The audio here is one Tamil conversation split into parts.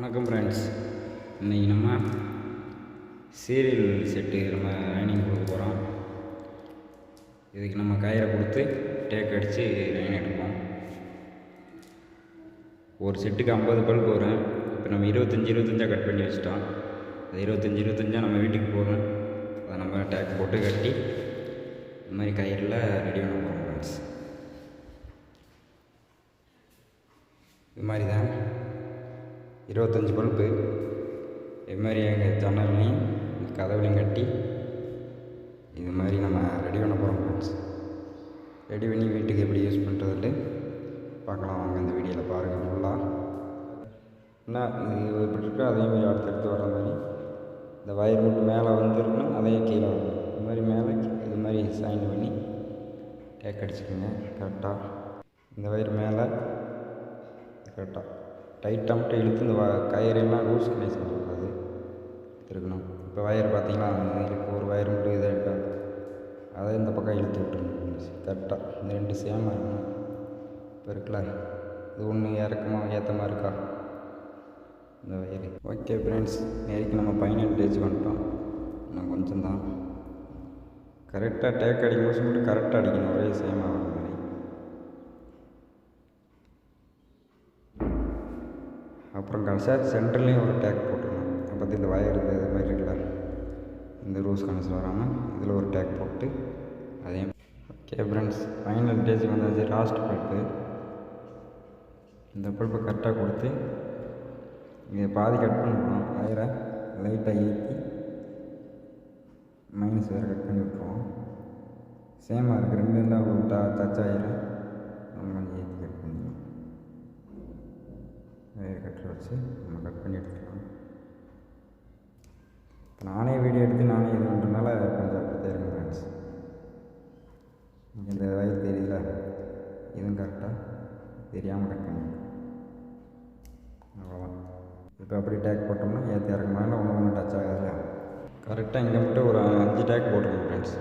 வணக்கம் ஃப்ரெண்ட்ஸ். இன்றைக்கி நம்ம சீரியல் செட்டு நம்ம லைனிங் கொடுக்க போகிறோம். இதுக்கு நம்ம கயிறை கொடுத்து டேக் அடித்து லைன் எடுப்போம். ஒரு செட்டுக்கு 50 பல்ப் வரும். இப்போ நம்ம 25 கட் பண்ணி வச்சிட்டோம். அது 25 நம்ம வீட்டுக்கு போகணும். அதை நம்ம டேக் போட்டு கட்டி இந்த மாதிரி கயிறில் ரெடி பண்ண போகிறோம் ஃப்ரெண்ட்ஸ். இது மாதிரி தான் 25 பல்பு இது மாதிரி எங்கள் ஜன்னல்லையும் கதவுலையும் கட்டி இது மாதிரி நம்ம ரெடி பண்ண போகிறோம் ஃப்ரெண்ட்ஸ். ரெடி பண்ணி வீட்டுக்கு எப்படி யூஸ் பண்ணுறதுட்டு பார்க்கலாம் வாங்க. இந்த வீடியோவில் பாருங்கள் ஃபுல்லாக. என்ன இது எப்படி இருக்கோ அதேமாதிரி அடுத்தடுத்து வர்ற மாதிரி இந்த வயர் மட்டும் மேலே வந்துருக்குன்னா அதே கீழே வரும். இது மாதிரி மேலே இது மாதிரி சைன் பண்ணி டேக் அடிச்சுக்கோங்க கரெக்டாக. இந்த வயர் மேலே கரெக்டாக டைட்டாக மட்டும் இழுத்து இந்த கயிறெல்லாம் லூஸ் கனெக்ஷன் பண்ணக்கூடாது, இருக்கணும். இப்போ வயர் பார்த்தீங்கன்னா இதுக்கு ஒரு வயர் மட்டும் இதாக இருக்காது, அதை இந்த பக்கம் இழுத்து விட்டுருணும் கரெக்டாக. இந்த ரெண்டு சேமாக இருக்கணும். இப்போ இருக்குல்ல இது ஒன்று இறக்கமாக ஏற்றமாக இருக்கா இந்த வயர். ஓகே ஃப்ரெண்ட்ஸ், நேற்றுக்கு நம்ம ஃபைனல் டேஜ் வந்துட்டோம். இன்னும் கொஞ்சம் தான் கரெக்டாக டேக் அடிக்கும் போது மட்டும் கரெக்டாக அடிக்கணும், ஒரே சேமாக வர மாதிரி. அப்புறம் கடைசியாக சென்டர்லேயும் ஒரு டேக் போட்டுருணும். அப்போ இந்த வயர் இது மாதிரி இருக்குல்ல இந்த ரூஸ் கனெக்ஷன் வராமல் இதில் ஒரு டேக் போட்டு அதே. ஓகே ஃப்ரெண்ட்ஸ், ஃபைனல் ஸ்டேஜ் வந்தாச்சு. லாஸ்ட் பல்ப்பு இந்த பல்ப்பை கரெக்டாக கொடுத்து இதை பாதி கட் பண்ணிவிடுவோம். வயரை லைட்டாக ஏற்றி மைனஸ் வேறு கட் பண்ணி விட்ருவோம். சேமாக இருக்குது ரெண்டு இருந்தால் டச் ஆயிரும். நம்ம கொஞ்சம் ஏற்றி கட் பண்ணிடுவோம். வயர் கட்டரை வச்சு நம்ம கட் பண்ணி எடுத்துக்கலாம். இப்போ நானே வீடியோ எடுத்து நானே இது பண்ணுறதுனால கொஞ்சம் அப்படி தெரியும் ஃப்ரெண்ட்ஸ். இந்த வயர் தெரியல, இதுவும் கரெக்டாக தெரியாமல் கட் பண்ணிடுவோம். அவ்வளோதான். இப்போ அப்படி டேக் போட்டோம்னா ஏற்றி இறக்குனால ஒன்று டச் ஆகாது. கரெக்டாக இங்கே மட்டும் ஒரு 5 டேக் போட்டுருக்கோம் ஃப்ரெண்ட்ஸ்.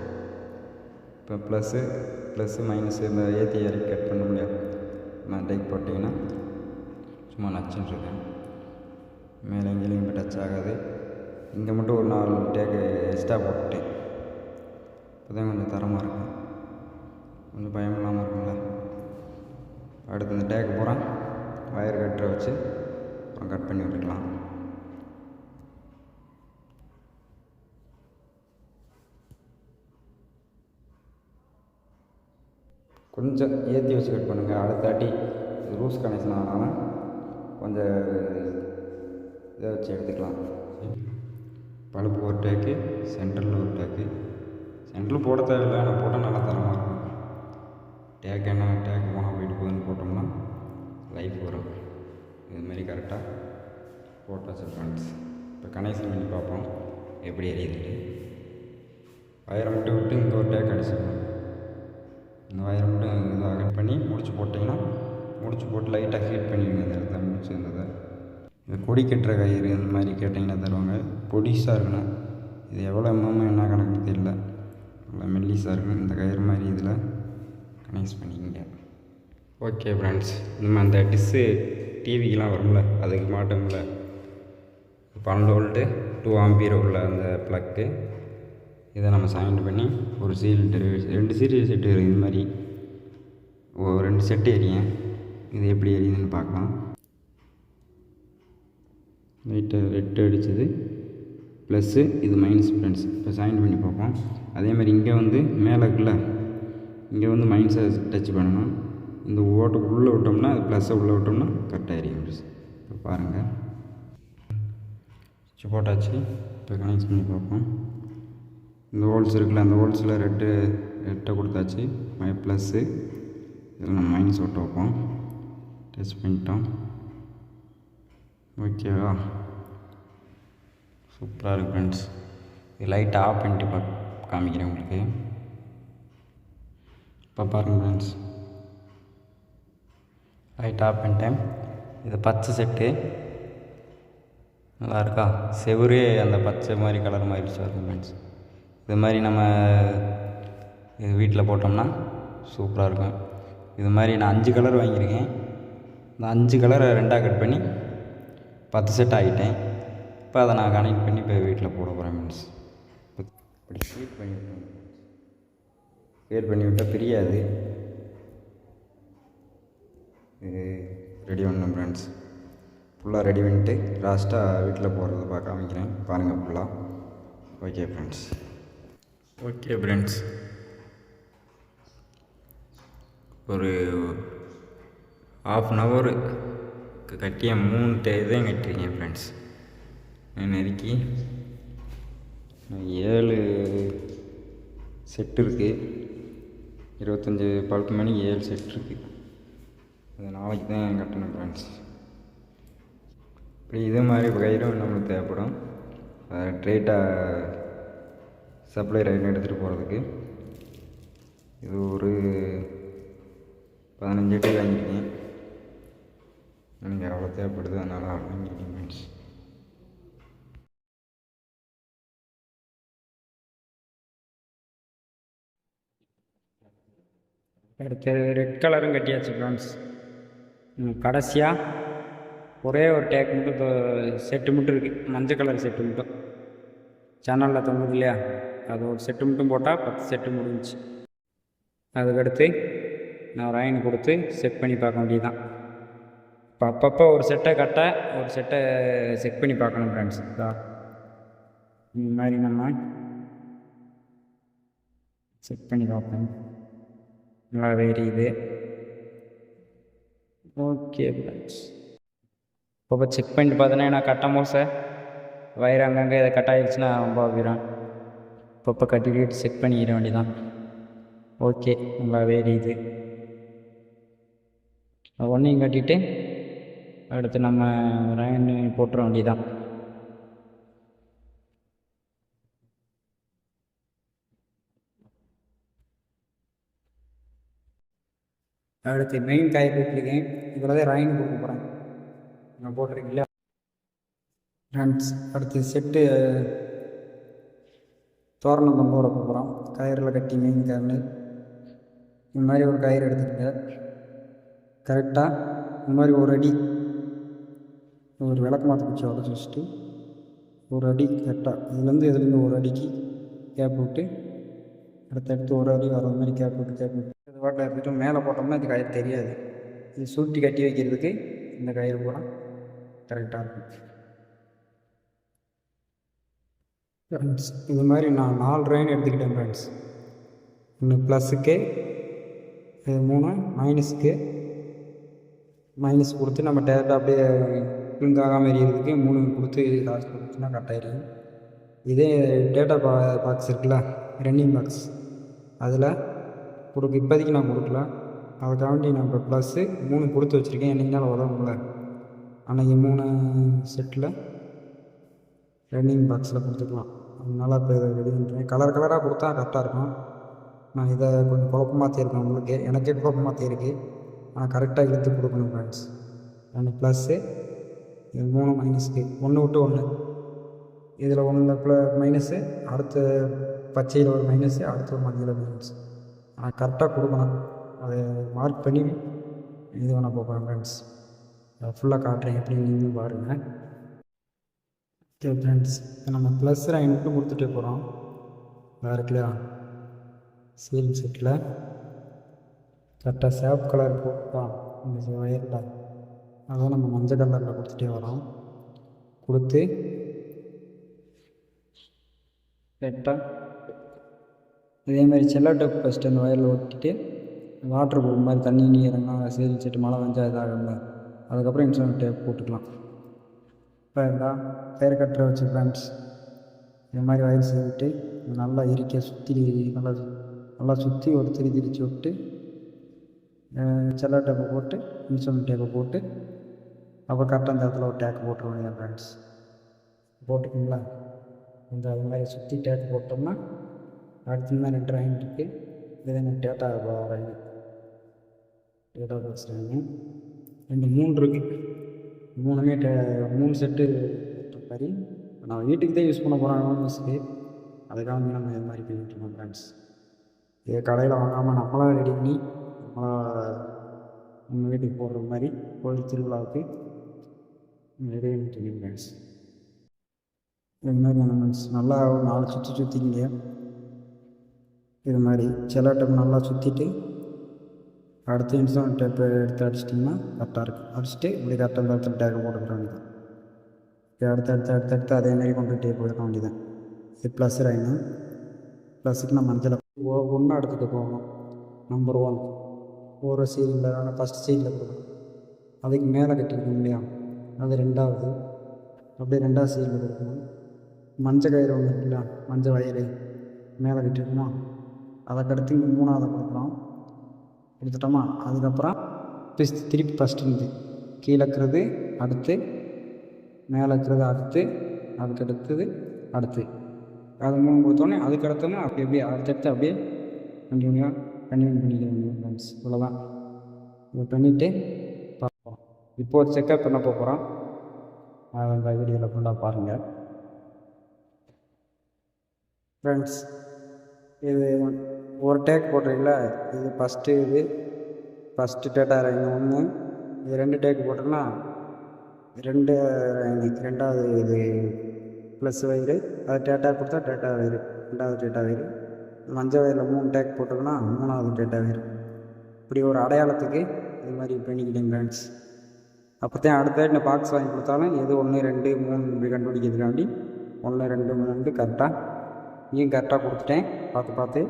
இப்போ ப்ளஸ்ஸு மைனஸு இந்த ஏற்றி இறக்கி கட் பண்ண முடியாது. நான் டேக் போட்டிங்கன்னா சும்மா நச்சுன்னு இருக்கேன். மேலே எங்கேயும் இப்போ டச் ஆகாது. இங்கே மட்டும் ஒரு 4 டேக்கு எக்ஸ்ட்ரா போட்டுட்டேன். இப்போ தான் கொஞ்சம் தரமாக இருக்கும், கொஞ்சம் பயம் இல்லாமல் இருக்கும்ல. அடுத்து இந்த டேக்கு போகிறேன் வயர் கட்டரை வச்சு அப்புறம் கட் பண்ணி விட்டுக்கலாம். கொஞ்சம் ஏற்றி வச்சு கட் பண்ணுங்கள். அடுத்தாட்டி ரூஸ் கனெக்ஷன் ஆனாலும் கொஞ்சம் இதை வச்சு எடுத்துக்கலாம். பழுப்பு ஒரு டேக்கு, சென்டரில் ஒரு டேக்கு. சென்டரில் போட தேவையில்லை, ஆனால் போட்டால் நல்லா தரமாக இருக்கும். டேக் என்ன டேக் போனால் போயிட்டு போகுதுன்னு போட்டோம்னா லைஃப் வரும். இதுமாரி கரெக்டாக போட்டாச்சு ஃப்ரெண்ட்ஸ். இப்போ கனெக்ஷன் பண்ணி பார்ப்போம் எப்படி எரியுது. வயரை மட்டும் விட்டு இங்கே ஒரு டேக் அடிச்சுக்கணும். இந்த வயரை மட்டும் இதாக கட் பண்ணி முடிச்சு போட்டிங்கன்னா முடிச்சு போட்டு லைட்டாக ஹீட் பண்ணிடுங்க. இந்த இடத்துல முடிச்சு இருந்ததை இந்த கொடி கட்டுற கயிறு இந்த மாதிரி கேட்டிங்கன்னா தருவாங்க. பொடிசாக இருக்கணும். இது எவ்வளோ என்ன கணக்கு தெரியல, நல்லா மெல்லிஸாக இருக்கணும். இந்த கயிறு மாதிரி இதில் கனெக்ட் பண்ணிக்கங்க. ஓகே ஃப்ரெண்ட்ஸ், நம்ம அந்த டிஸ்ஸு டிவிக்கெலாம் வரும்ல அதுக்கு மாட்டோம்ல 12 வோல்ட்டு 2 ஆம்பியர் உள்ள அந்த ப்ளக்கு இதை நம்ம சைன் பண்ணி ஒரு ரெண்டு சீரியல் செட்டு இது மாதிரி 2 செட்டு எரியும். இது எப்படி எரியுதுன்னு பார்க்கலாம். லைட்டாக ரெட்டு அடித்தது ப்ளஸ்ஸு இது மைனஸ் ஃப்ரெண்ட்ஸ். இப்போ சைன் பண்ணி பார்ப்போம். அதே மாதிரி இங்கே வந்து மேலே இருக்குல்ல இங்கே வந்து மைனஸை டச் பண்ணணும். இந்த ஓட்டை உள்ளே விட்டோம்னா அது ப்ளஸ்ஸை உள்ளே விட்டோம்னா கரெக்டாக எரியும் ஃப்ரெண்ட்ஸ். இப்போ பாருங்கள் சுவிட்ச் போட்டாச்சு. இப்போ கனெக்ட் பண்ணி பார்ப்போம். இந்த ஹோல்ஸ் இருக்குல்ல அந்த ஹோல்ஸில் ரெட்டை கொடுத்தாச்சு ப்ளஸ்ஸு. இதில் நம்ம மைனஸ் விட்டு வைப்போம். டச் பண்ணிட்டோம். ஓகேவா, சூப்பராக இருக்குது ஃப்ரெண்ட்ஸ். இது லைட்டை ஆஃப் பண்ணிட்டு காமிக்கிறேன் உங்களுக்கு. இப்போ பாருங்கள் ஃப்ரெண்ட்ஸ், லைட் ஆஃப் பண்ணிட்டேன். இது பச்சை செட்டு நல்லா இருக்கா, செவரே அந்த பச்சை மாதிரி கலர் மாதிரி வருது ஃப்ரெண்ட்ஸ். இது மாதிரி நம்ம இது வீட்டில் போட்டோம்னா சூப்பராக இருக்கும். இது மாதிரி நான் 5 கலர் வாங்கியிருக்கேன். இந்த 5 கலரை 2ஆக கட் பண்ணி 10 செட் ஆகிட்டேன். இப்போ அதை நான் கனெக்ட் பண்ணி இப்போ வீட்டில் போட போகிறேன் ஃப்ரெண்ட்ஸ். இப்படி ஹீட் பண்ணி விட்டேன். ஹீட் பண்ணி விட்டால் பிரியாது. இது ரெடி பண்ணணும் ஃப்ரெண்ட்ஸ். ஃபுல்லாக ரெடி பண்ணிட்டு லாஸ்ட்டாக வீட்டில் போடுறத பார்க்க காமிக்கிறேன். பாருங்கள் ஃபுல்லாக. Okay friends. ஓகே ஃப்ரெண்ட்ஸ், ஒரு 1/2 hour கட்டிய 3 இதையும் கட்டிருக்கேன் ஃப்ரெண்ட்ஸ். நெருக்கி 7 செட்டு இருக்குது. 25 பல்ப் மணி 7 செட் இருக்குது. அது நாளைக்கு தான் கட்டணும் ஃப்ரெண்ட்ஸ். இப்படி இது மாதிரி கயிறும் நம்மளுக்கு தேவைப்படும். ஸ்ட்ரெயிட்டாக சப்ளை லைன் எடுத்துகிட்டு போகிறதுக்கு. இது ஒரு 15 அடி வாங்கியிருக்கேன். எனக்கு அவ்வளோ தேவைப்படுது, அதனால் வாங்கியிருக்கேன் ஃப்ரெண்ட்ஸ். அடுத்து ரெட் கலரும் கட்டியாச்சு ஃப்ரெண்ட்ஸ். கடைசியாக ஒரே ஒரு டேக் மட்டும் செட்டு மட்டும் இருக்குது. மஞ்சள் கலர் செட்டு மட்டும் சேனலில் தொங்குது இல்லையா, அது ஒரு செட்டு மட்டும் போட்டால் 10 செட்டு முடிஞ்சிச்சு. அதுக்கடுத்து நான் ஒரு அயன் கொடுத்து செட் பண்ணி பார்க்க வேண்டியதுதான். இப்போ அப்பப்போ ஒரு செட்டை கட்ட ஒரு செட்டை செட் பண்ணி பார்க்கணும் ஃப்ரெண்ட்ஸ். இந்த மாதிரி நம்ம செட் பண்ணி பார்ப்போம். நல்லா எரியுது. ஓகே ஃப்ரெண்ட்ஸ், இப்போ செக் பண்ணிட்டு பார்த்தோன்னா நான் கட்டும் போது சார் வயிறு அங்கங்கே இதை கட் ஆகிடுச்சுன்னா ரொம்ப ஆகிடும். இப்போ கட்டிட்டு செக் பண்ணிக்கிற வேண்டியதான். ஓகே, நல்லா எரியுது. ஒன்றையும் கட்டிட்டு அடுத்து நம்ம ரயன் போட்டுற வேண்டியதான். அடுத்து மெயின் காய் போட்டுருக்கேன். இவ்வளோ தான் ரயன் கொடுக்க போகிறேன். நான் போட்டிருக்கீங்களா ஃப்ரெண்ட்ஸ். அடுத்து செட்டு தோரணம் கொண்டு வர போகிறோம். கயிறில் கட்டி மெயின் கயிறு இந்த மாதிரி ஒரு கயிறு எடுத்துக்கிட்டு கரெக்டாக இந்த மாதிரி ஒரு அடி ஒரு விளக்கு மாற்ற குச்சி உடச்சி வச்சுட்டு ஒரு அடி கரெக்டாக இதுலேருந்து ஒரு அடிக்கு கேப் விட்டு அடுத்தடுத்து ஒரு அடி வர மாதிரி கேப் விட்டு இது வாட்டில் எடுத்துகிட்டு மேலே போட்டோம்னா இது கயிறு தெரியாது. இது சுருட்டி கட்டி வைக்கிறதுக்கு இந்த கயிறு பூரா கரெக்டாக இருக்கும் ஃப்ரெண்ட்ஸ். இது மாதிரி நான் 4 ரயன் எடுத்துக்கிட்டேன் ஃப்ரெண்ட்ஸ். ஒன்று ப்ளஸுக்கு, இது 3 மைனஸ் கொடுத்து நம்ம டேரெக்டாக அப்படியே பிங்காகாமல் எரியறதுக்கு 3 கொடுத்து லாஸ்ட் கொடுத்துன்னா கரெக்டாகிடும். இதே டேட்டா பாக்ஸ் இருக்குல்ல, ரன்னிங் பாக்ஸ், அதில் இப்போதைக்கு நான் கொடுக்கல. அதுக்காண்டி நான் இப்போ ப்ளஸ்ஸு 3 கொடுத்து வச்சுருக்கேன். என்றைக்குனாலும் உதவும்ல, அன்றைக்கி 3 செட்டில் ரன்னிங் பாக்ஸில் கொடுத்துக்கலாம். அதனால் இப்போ இதை ரெடி பண்ணுறேன். கலராக கொடுத்தா கரெக்டாக இருக்கும். நான் இதை கொஞ்சம் குழப்பமாக தேர்க்கேன். உங்களுக்கு எனக்கே குழப்பமாக தேருக்கு. ஆனால் கரெக்டாக இழுத்து கொடுக்கணும் ஃப்ரெண்ட்ஸ். 2 ப்ளஸ்ஸு, இது 3 மைனஸுக்கு 1 விட்டு 1. இதில் 1 மைனஸு, அடுத்த பச்சையில் ஒரு மைனஸு, அடுத்த ஒரு மஞ்சள் மைனஸ். ஆனால் கரெக்டாக கொடுக்கணும். அதை மார்க் பண்ணி இது பண்ண போகிறேன் ஃப்ரெண்ட்ஸ். ஃபுல்லாக காட்டுறேன் எப்படி நீங்களும் பாருங்கள். ஓகே ஃப்ரெண்ட்ஸ், இப்போ நம்ம ப்ளஸ் ரயன் மட்டும் கொடுத்துட்டே போகிறோம். வேறு இருக்குல்லையா சீலிங் செட்டில் கரெக்டாக சேப் கலர் போட்டோம். இந்த ஒயரில் அதான் நம்ம மஞ்சள் கலரில் கொடுத்துட்டே வரோம். கொடுத்து கரெக்டாக இதேமாதிரி செல்லோ டேப் ஃபஸ்ட்டு அந்த ஒயரில் ஒட்டிட்டு வாட்ரு ப்ரூஃப் மாதிரி தண்ணி நீரங்க சீலிங் செட்டு மழை வந்தால் இதாகல, அதுக்கப்புறம் இன்சுலேஷன் டேப் போட்டுக்கலாம். இப்போ இருந்தால் கயிறு கட்டுற வச்சு ஃப்ரெண்ட்ஸ் இந்த மாதிரி வயர் செய்துட்டு நல்லா இறுக்கிய சுற்றி நல்லா சுற்றி ஒரு திரிச்சு விட்டு செல்லோ டேப்பை போட்டு இன்சுலேஷன் டேப்பை போட்டு அப்புறம் கரெக்டாக அந்த இடத்துல ஒரு டேக் போட்டுருவாங்க ஃப்ரெண்ட்ஸ். போட்டுக்கிங்களா, அது மாதிரி சுற்றி டேக் போட்டோம்னா அடுத்து தான் 2 ரயன் இருக்குது. இதே data Ryan, data box Ryan 3 இருக்குது. 3 செட்டு மாதிரி நான் வீட்டுக்கு தான் யூஸ் பண்ண போகிறேன் யூஸுக்கு. அதுக்காக நம்ம இது மாதிரி பண்ணிட்டுருக்கோம் ஃப்ரெண்ட்ஸ். இது கடையில் வாங்காமல் நம்மளாக ரெடி பண்ணி நம்மளாக நம்ம வீட்டுக்கு போடுற மாதிரி கோயில் திருவிழாவுக்கு தெரியும் ஃப்ரெண்ட்ஸ். இது மாதிரி ஃப்ரெண்ட்ஸ் நல்லா ஒரு 4 சுற்றி சுற்றிக்கிங்க. இது மாதிரி செலோடேப் நல்லா சுற்றிட்டு அடுத்த இன்ஸ்டால் டேப்பை எடுத்து அடிச்சிட்டிங்கன்னா கரெக்டாக இருக்கும். அடிச்சுட்டு இப்படி கரெக்டாக இந்த இடத்துல டேக்கை போட்டுக்கிற வேண்டியதான். அடுத்து அதேமாரி கொண்டுகிட்டே போயிட வேண்டியதான். இது ப்ளஸ் ரைனு. ப்ளஸுக்கு நம்ம மஞ்சளை ஒன்றா எடுத்துகிட்டு போகணும். நம்பர் 1 ஒரு சீரியலில் ஃபஸ்ட் சீரியலில் கொடுக்கணும். அதுக்கு மேலே கட்டிக்கணும் இல்லையா, அது 2வது. அப்படியே 2வது சீரியலில் கொடுக்கணும். மஞ்சள் கயிறு ஒன்று இருக்குல்ல, மஞ்சள் வயறு மேலே கட்டிருக்குமா, அதுக்கடுத்து இங்கே 3வது கொடுக்குறோம். கொடுத்துட்டோமா, அதுக்கப்புறம் திருப்பி ஃபஸ்ட்டு இருந்து கீழே இருக்கிறது அடுத்து, மேலே இருக்கிறது அடுத்து, அதுக்கடுத்தது அடுத்து, அது 3 கொடுத்தோன்னே அதுக்கடுத்தோன்னே அப்படியே அடுத்தடுத்து அப்படியே கண்டினியூ பண்ணிக்கிறேன் ஃப்ரெண்ட்ஸ். இவ்வளோதான். இதை பண்ணிவிட்டு பார்ப்போம். இப்போ ஒரு செக்கப் பண்ண போகிறோம். அந்த வீடியோவில் ஃபுல்லாக பாருங்கள் ஃப்ரெண்ட்ஸ். இது ஒரு டேக் போடுறீங்களா, இது ஃபஸ்ட்டு டேட்டா ரைன் 1, இது 2 டேக் போட்டோம்னா 2வது இது ப்ளஸ் வயிறு, அது டேட்டா கொடுத்தா டேட்டா வயிறு 2வது டேட்டா வயிறு. மஞ்சள் வயரில் 3 டேக் போட்டோம்னா 3வது டேட்டா வயிறு. இப்படி ஒரு அடையாளத்துக்கு இது மாதிரி பண்ணிக்கிட்டேன் ஃப்ரெண்ட்ஸ். அப்போ தான் அடுத்த இந்த பாக்ஸ் வாங்கி கொடுத்தாலும் எது 1 2 3 இப்படி கண்டுபிடிக்கிறதுக்காண்டி 1 2 3 கரெக்டாக இங்கேயும் கரெக்டாக கொடுத்துட்டேன். பார்த்து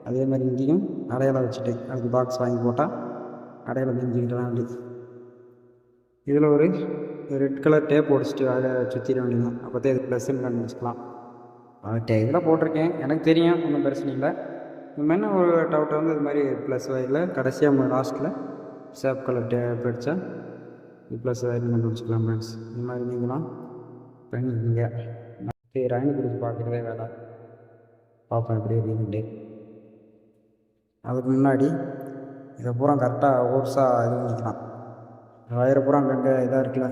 அதே மாதிரி இங்கேயும் அடையாளம் வச்சுட்டேன். அதுக்கு பாக்ஸ் வாங்கி போட்டால் அடையாளம் தெரிஞ்சுக்கிட்டலாம் வேண்டியது. இதில் ஒரு ரெட் கலர் டேப் ஒடிச்சிட்டு அதை சுற்றிட வேண்டியதான். அப்போ தான் இது ப்ளஸ்ன்னு கண்டுபிடிச்சிக்கலாம். இதில் போட்டிருக்கேன், எனக்கு தெரியும், ஒன்றும் பிரச்சனை இல்லை. இதுமாதிரி ஒரு டவுட்டை வந்து இது மாதிரி ப்ளஸ் வயரில் கடைசியாக லாஸ்ட்டில் சேப் கலர் டேப் அடித்தா இது ப்ளஸ் வயர்னு கண்டுபிடிச்சிக்கலாம் ஃப்ரெண்ட்ஸ். இது மாதிரி நீங்களாம் பண்ணிக்கிங்க. ரைன் குறித்து பார்க்குறதே வேலை. பார்ப்பேன் எப்படி இருக்குன்ட்டு. அதுக்கு முன்னாடி இதை பூரா கரெக்டாக ஓர்ஸாக இது பண்ணிக்கலாம். வயரை பூரா அங்கங்கே இதாக இருக்குல்ல,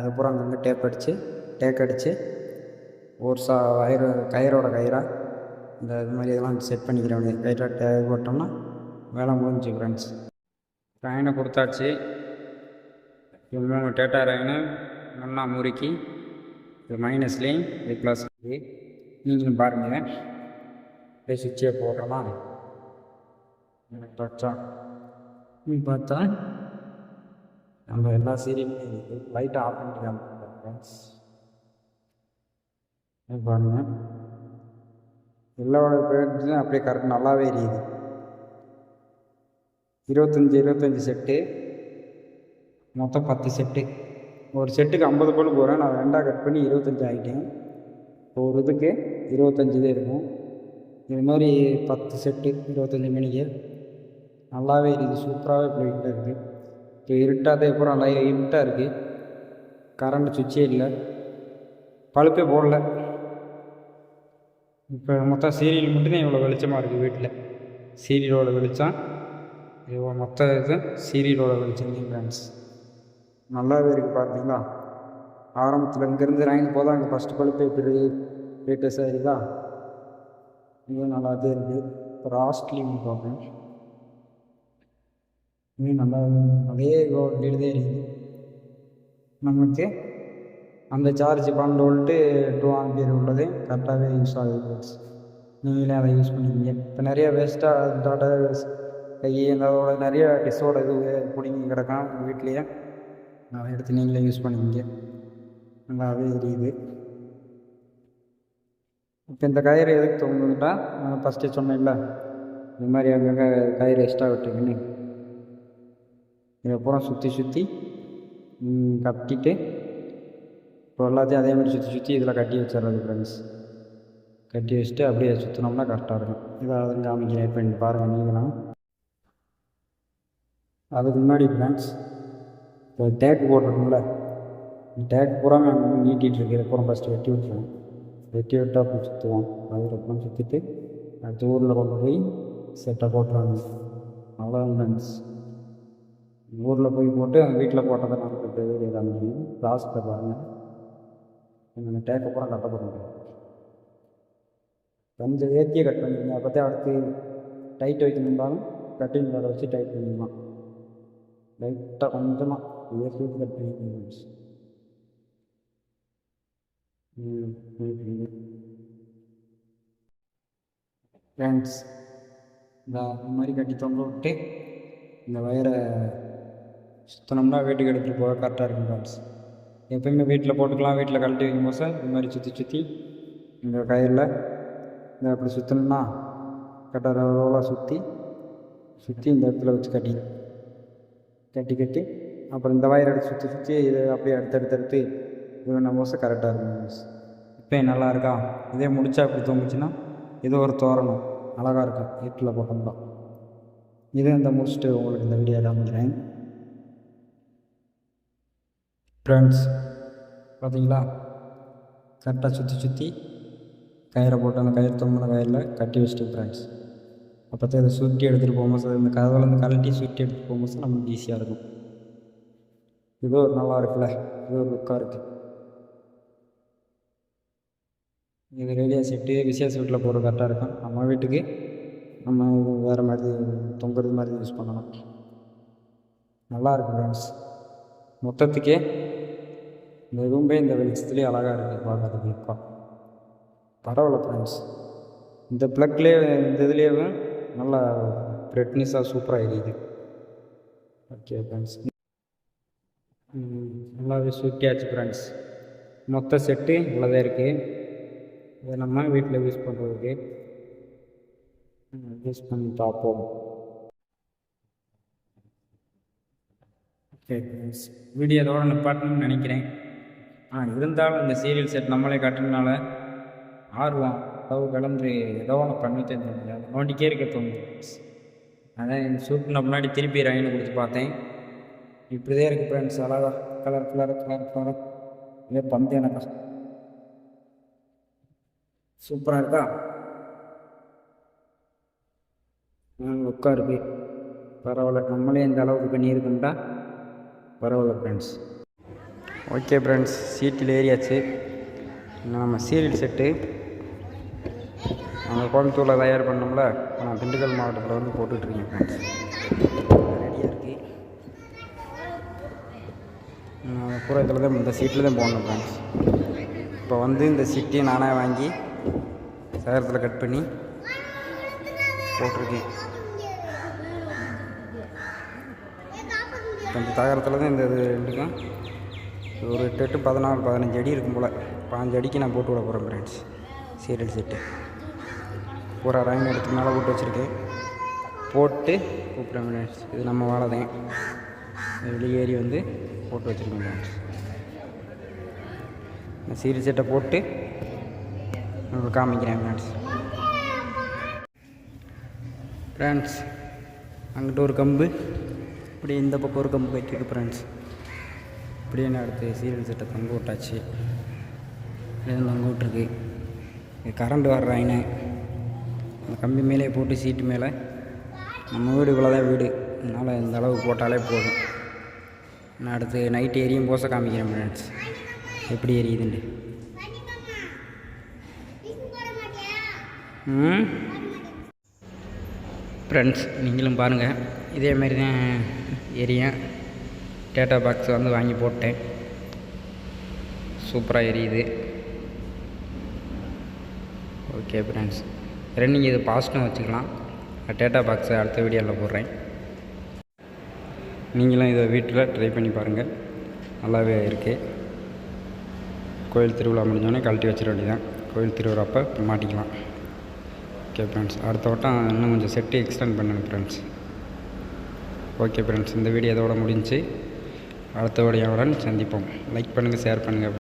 இதை பூரா அங்கங்கே டேக் அடித்து ஓர்ஸாக கயிறோட கயிறாக இந்த இது மாதிரி இதெல்லாம் செட் பண்ணிக்கிற வேண்டியது. கயிறாக டேக் போட்டோம்னா வேலை முடிஞ்சு ஃப்ரெண்ட்ஸ். ரைனை கொடுத்தாச்சு. இது 3 டேட்டா ரைனு ஒன்றா முறுக்கி இது மைனஸ்லேயும் இது ப்ளஸ்லேயும் நீங்களும் பாருங்கள். அப்படியே சுவிட்சை போடுறோமா, பார்த்தா நம்ம எல்லா சீரியலுமே இருக்குது. லைட்டை ஆஃப் பண்ணிட்டு ஃப்ரெண்ட்ஸ் பாருங்கள். எல்லாரோட பேர் அப்படியே கரெக்ட் நல்லாவே எரியுது. 25 செட்டு, மொத்தம் 10 செட்டு. ஒரு செட்டுக்கு 50 பல்ப் போகிறேன். நான் 2ஆக கட் பண்ணி 25 ஆகிட்டேன். ஒரு இதுக்கு 25 தான் இருக்கும். இது மாதிரி 10 செட்டு 25 மணிக்கு நல்லாவே இருக்குது. சூப்பராகவே போய்கிட்டு இருக்குது. இப்போ இருட்டாதே பூரா நல்லா இருட்டாக இருக்குது. கரண்ட் சுவிட்சே இல்லை, பழுப்பே போடல. இப்போ மொத்தம் சீரியல் மட்டும்தான் இவ்வளோ வெளிச்சமாக இருக்குது வீட்டில். சீரியலோட வெளிச்சம் இவ்வளோ, மொத்த இது சீரியலோட வெளிச்சம் ஃப்ரெண்ட்ஸ். நல்லாவே இருக்குது பார்த்தீங்களா. ஆரம்பத்தில் இங்கேருந்து ரைன் போதும், அங்கே ஃபஸ்ட்டு பழுப்பு இப்படி லேட்டஸ்டாக இருக்குதா, இதுவும் நல்லாவே இருக்குது. இப்போ ராஸ்ட்லியும் பார்ப்பேன், இன்னும் நல்லா அதே லீடுதே இருக்குது. நமக்கு அந்த சார்ஜ் 12 வோல்ட்டு 2 ஆம்பியர் உள்ளது கரெக்டாகவே யூஸ் ஆகுது ஃப்ரெண்ட்ஸ். நீங்களே அதை யூஸ் பண்ணிக்கிங்க. இப்போ நிறைய வேஸ்ட்டாக இதோட கை அதோட நிறைய டிஷ்ஷோட இது பிடிங்கி கிடக்கும் உங்கள் வீட்லேயே. அதை எடுத்து நீங்களே யூஸ் பண்ணிக்கிங்க. நல்லாவே எரியுது. இப்போ இந்த கயிறு எதுக்கு தொங்குதுட்டா, நான் ஃபஸ்ட்டே சொன்னேன்ல, இது மாதிரி அங்கங்கே கயிறு எக்ஸ்ட்ரா விட்டுருக்குன்னு இதை பூரா சுற்றி கட்டிட்டு இப்போ எல்லாத்தையும் அதே மாதிரி சுற்றி இதில் கட்டி வச்சிடுறது ஃப்ரெண்ட்ஸ். கட்டி வச்சுட்டு அப்படியே சுற்றினோம்னா கரெக்டாக இருக்கும். இதை அதை காமிக்கிறேன், இப்போ நீங்கள் பாருங்கள் நீங்களாம். அதுக்கு முன்னாடி ஃப்ரெண்ட்ஸ் இப்போ டேக் போட்டிருக்கோம்ல, டேக் பூரா நாங்கள் நீட்டிகிட்டு இருக்கு. இதை பூரா ஃபஸ்ட்டு வெட்டி விட்டுருவோம். வெட்டி விட்டு அப்படி சுற்றுவோம். அதுக்கப்புறம் சுற்றிட்டு அடுத்த ஊரில் கொண்டு போய் செட்டை போட்டுருவாங்க. அவ்வளோதான் ஃப்ரெண்ட்ஸ். ஊரில் போய் போட்டு அங்கே வீட்டில் போட்டதை நமக்கு இப்போ வீடியோ காமிக்கணும். லாஸ்ட்டில் பாருங்கள். அந்த டேக்கை பூரா கட்ட போடுங்க. கொஞ்சம் ஏற்றியே கட் பண்ணிக்கோங்க. அப்போ தான் அடுத்து டைட் வைக்கணும்னாலும் கட்டிங் பேரை வச்சு டைட் பண்ணிக்கலாம். லைட்டாக கொஞ்சமாக ஏற்றி கட் பண்ணிக்கணும். ஃப்ரெண்ட்ஸ் இந்த மாதிரி கட்டி தொங்க விட்டு இந்த வயரை சுற்றினோம்னா வீட்டுக்கு எடுத்துகிட்டு போக கரெக்டாக இருக்கும் ஃப்ரெண்ட்ஸ். எப்போயுமே வீட்டில் போட்டுக்கலாம். வீட்டில் கழட்டி வைக்கும்போது சார் இது மாதிரி சுற்றி இந்த கயிறில் இதை அப்படி சுற்றணும்னா கரெக்டாக ரோலாக சுற்றி இந்த இடத்துல வச்சு கட்டி அப்புறம் இந்த வயரை எடுத்து சுற்றி இதை அப்படியே அடுத்தடுத்து இது நம்ம கரெக்டாக இருக்கும் ஃப்ரெண்ட்ஸ். இப்போ நல்லா இருக்கா? இதே முடிச்சா அப்படி தொங்குச்சுன்னா இது ஒரு தோரணம் அழகாக இருக்கும் வீட்டில் போட்டோம்னா. இதே இந்த முடிச்சுட்டு உங்களுக்கு இந்த வீடியோ காமிக்கிறேன் ஃப்ரெண்ட்ஸ். பார்த்தீங்களா? கரெக்டாக சுற்றி கயிறை போட்டு அந்த கயிறு தொங்கின கயிறில் கட்டி வச்சுட்டு ஃப்ரெண்ட்ஸ். அப்போ தான் இதை சுற்றி எடுத்துகிட்டு போகும்போது இந்த கதவுலேருந்து கழட்டி சுற்றி எடுத்துகிட்டு போகும்போது நமக்கு ஈஸியாக இருக்கும். இது ஒரு நல்லா இருக்குல்ல, இது ஒரு லுக்காக இருக்குது. இது ரேடியோ செட்டு விசேஷ வீட்டில் போகிற கரெக்டாக இருக்கும். நம்ம வீட்டுக்கு நம்ம இது வேறு மாதிரி தொங்குறது மாதிரி யூஸ் பண்ணலாம். நல்லாயிருக்கு ஃப்ரெண்ட்ஸ். மொத்தத்துக்கே இந்த ரூம்பே இந்த வெளிச்சத்துலேயே அழகாக இருக்குது பார்க்கறதுக்கு. லுக்காக பரவாயில்ல ஃப்ரெண்ட்ஸ். இந்த ப்ளக்லேயே இந்த இதுலேயே நல்லா பிரைட்னஸாக சூப்பராக எரியுது. ஓகே ஃப்ரெண்ட்ஸ், நல்லாவே சுட்டியாச்சு ஃப்ரெண்ட்ஸ். மொத்த செட்டு இவ்வளோதான் இருக்குது. இதை நம்ம வீட்டில் யூஸ் பண்ணுறதுக்கு யூஸ் பண்ணி பார்ப்போம். ஓகே ஃப்ரெண்ட்ஸ், வீடியோ இதோட நிப்பாட்டணும்னு நினைக்கிறேன். இருந்தாலும் இந்த சீரியல் செட் நம்மளே கட்டுறதுனால ஆர்வம் அளவு கலந்து ஏதோ ஒன்று பண்ணிட்டு இருந்தேன். நோண்டிக்கே இருக்க தோணுது. அதான் இந்த சூட்டின முன்னாடி திருப்பி ரைனு கொடுத்து பார்த்தேன். இப்படிதான் இருக்குது ஃப்ரெண்ட்ஸ். அழகா கலர் இதே பந்து எனக்கா சூப்பராக இருக்கா? லுக்காக இருக்குது. பரவாயில்ல, நம்மளே இந்த அளவுக்கு பண்ணியிருக்குண்டா பரவாயில்ல ஃப்ரெண்ட்ஸ். ஓகே ஃப்ரெண்ட்ஸ், சீட்டில் ஏறியாச்சு. நம்ம சீரியல் செட்டு நாங்கள் கோயம்புத்தூரில் தயார் பண்ணோம்ல, நான் திண்டுக்கல் மாவட்டத்தில் வந்து போட்டுட்ருக்கேன் ஃப்ரெண்ட்ஸ். ரெடியாக இருக்குது. பூரா இதில் தான் இந்த சீட்டில் தான் போடணும் ஃப்ரெண்ட்ஸ். இப்போ வந்து இந்த சீட்டையும் நானே வாங்கி சேகரத்தில் கட் பண்ணி போட்டிருக்கேன். இந்த தகரத்தில் தான் இந்த இது ரெண்டுக்கும் ஒரு 8 14 15 அடி இருக்கும் போல். 15 அடிக்கு நான் போட்டு விட போகிறேன் ஃப்ரெண்ட்ஸ். சீரியல் செட்டு பூரா ரைன் எடுத்து மேலே போட்டு வச்சுருக்கேன். போட்டு கூப்பிட்றேன் ஃப்ரெண்ட்ஸ். இது நம்ம வாழை தான் வெளியேறி வந்து போட்டு வச்சுருக்கேன் ஃப்ரெண்ட்ஸ். நான் சீரியல் செட்டை போட்டு உங்களுக்கு காமிக்கிறேன் ஃப்ரெண்ட்ஸ். அங்கிட்ட ஒரு கம்பு, இப்படி இந்த பக்கம் ஒரு கம்பு கட்டிருக்கு ஃப்ரெண்ட்ஸ். இப்படியே நான் அடுத்து சீரியல் செட்டை தொங்க விட்டாச்சு. இப்படியே தொங்க விட்ருக்கு. இது கரண்ட் வர்ற ரைனு அந்த கம்பி மேலே போட்டு சீட்டு மேலே. நம்ம வீடு இவ்வளோதான் வீடு, அதனால் இந்த அளவுக்கு போட்டாலே போதும். நான் அடுத்து நைட்டு எரியும் போச காமிக்கிறேன் ஃப்ரெண்ட்ஸ், எப்படி எரியுதுண்டு. ஃப்ரெண்ட்ஸ், நீங்களும் பாருங்கள். இதேமாரி தான் எரியும். டேட்டா பாக்ஸ் வந்து வாங்கி போட்டேன். சூப்பராக எரியுது. ஓகே ஃப்ரெண்ட்ஸ், நீங்கள் இது பாசிட்டிவ் வச்சுக்கலாம். டேட்டா பாக்ஸை அடுத்த வீடியோவில் போடுறேன். நீங்களும் இதை வீட்டில் ட்ரை பண்ணி பாருங்கள், நல்லாவே இருக்குது. கோயில் திருவிழா முடிஞ்சோடனே கழட்டி வச்சிட வேண்டியதான். கோயில் திருவிழா அப்போ மாட்டிக்கலாம். ஓகே ஃப்ரெண்ட்ஸ், அடுத்த வட்டம் இன்னும் கொஞ்சம் செட்டு எக்ஸ்டெண்ட் பண்ணுங்க ஃப்ரெண்ட்ஸ். ஓகே ஃப்ரெண்ட்ஸ், இந்த வீடியோ இதோட முடிஞ்சு. அடுத்த வீடியோவுடன் சந்திப்போம். லைக் பண்ணுங்கள், ஷேர் பண்ணுங்கள்.